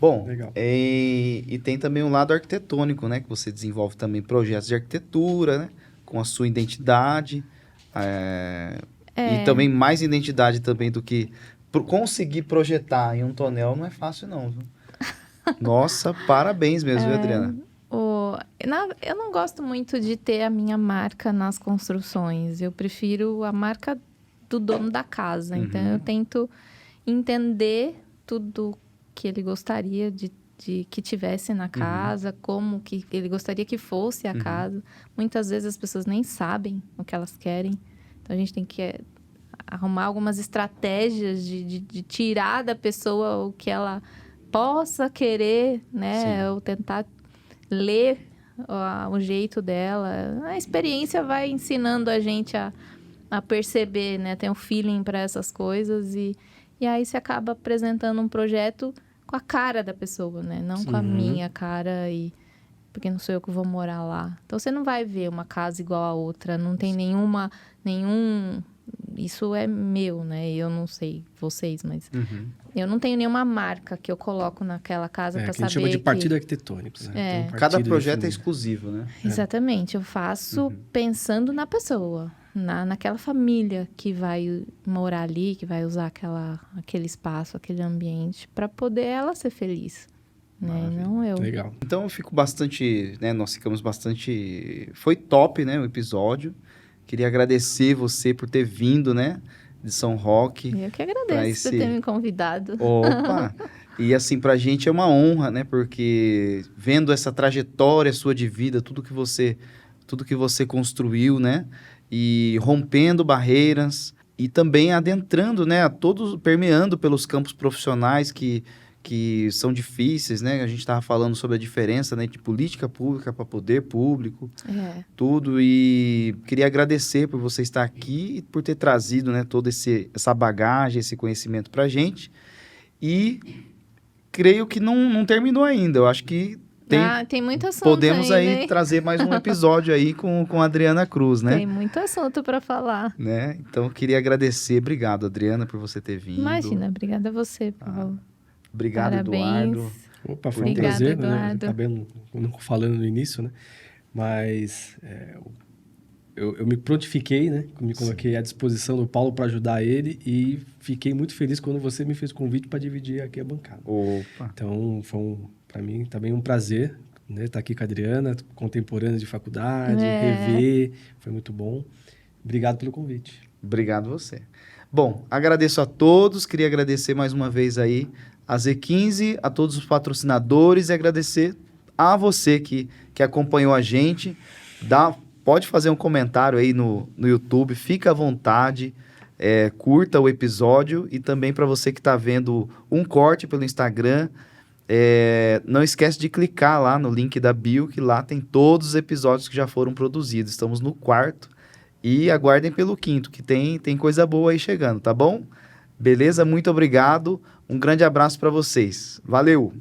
S1: Bom,
S3: Legal.
S1: e tem também um lado arquitetônico, né? Que você desenvolve também projetos de arquitetura, né? Com a sua identidade. E também mais identidade também do que... Conseguir projetar em um tonel não é fácil, não. Viu? Nossa, parabéns mesmo, viu, Adriana?
S2: Eu não gosto muito de ter a minha marca nas construções. Eu prefiro a marca do dono da casa. Então, eu tento entender tudo que ele gostaria de que tivesse na casa, como que ele gostaria que fosse a casa. Muitas vezes as pessoas nem sabem o que elas querem. Então, a gente tem que arrumar algumas estratégias de tirar da pessoa o que ela possa querer, né?
S1: Sim.
S2: Ou tentar ler o jeito dela. A experiência vai ensinando a gente a perceber, né? Tem um feeling para essas coisas e aí você acaba apresentando um projeto com a cara da pessoa, né? Não com a minha cara porque não sou eu que vou morar lá. Então, você não vai ver uma casa igual a outra. Não tem nenhum... Isso é meu, né? Eu não sei vocês, mas... Eu não tenho nenhuma marca que eu coloco naquela casa para
S3: que a gente
S2: saber
S3: chama de partido arquitetônico, né? Tem um
S1: Cada
S3: partido
S1: projeto é
S3: definido.
S1: exclusivo, né?
S2: Exatamente. Eu faço pensando na pessoa, naquela família que vai morar ali, que vai usar aquele espaço, aquele ambiente, para poder ela ser feliz, né? Não eu.
S3: Legal.
S1: Então eu fico bastante, né? Nós ficamos bastante... Foi top, né? O episódio. Queria agradecer você por ter vindo, né? De São Roque.
S2: Eu que agradeço por ter me convidado.
S1: Opa! E assim, pra gente é uma honra, né? Porque vendo essa trajetória sua de vida, tudo que você construiu, né? E rompendo barreiras e também adentrando, né? Permeando pelos campos profissionais que são difíceis, né? A gente estava falando sobre a diferença, né, de política pública para poder público, tudo. E queria agradecer por você estar aqui e por ter trazido, né, toda essa bagagem, esse conhecimento para a gente. E creio que não terminou ainda. Eu acho que
S2: tem muito assunto.
S1: Podemos
S2: ainda,
S1: aí
S2: hein?
S1: trazer mais um episódio aí com a Adriana Cruz, né?
S2: Tem muito assunto para falar.
S1: Né? Então, queria agradecer. Obrigado, Adriana, por você ter vindo.
S2: Imagina, obrigada a você, Paulo.
S1: Obrigado,
S2: Parabéns.
S1: Eduardo.
S3: Opa, foi um
S2: Obrigada,
S3: prazer, né?
S2: Eduardo.
S3: Acabei não falando no início, né? Mas eu me prontifiquei, né? Me coloquei à disposição do Paulo para ajudar ele e fiquei muito feliz quando você me fez o convite para dividir aqui a bancada.
S1: Opa.
S3: Então, foi Para mim também um prazer, né? Estar aqui com a Adriana, contemporânea de faculdade,
S2: É.
S3: rever, foi muito bom. Obrigado pelo convite.
S1: Obrigado você. Bom, agradeço a todos, queria agradecer mais uma vez aí a Z15, a todos os patrocinadores e agradecer a você que acompanhou a gente. Pode fazer um comentário aí no YouTube, fica à vontade, curta o episódio e também para você que está vendo um corte pelo Instagram, não esquece de clicar lá no link da bio, que lá tem todos os episódios que já foram produzidos. Estamos no 4º e aguardem pelo 5º, que tem coisa boa aí chegando, tá bom? Beleza? Muito obrigado. Um grande abraço para vocês. Valeu!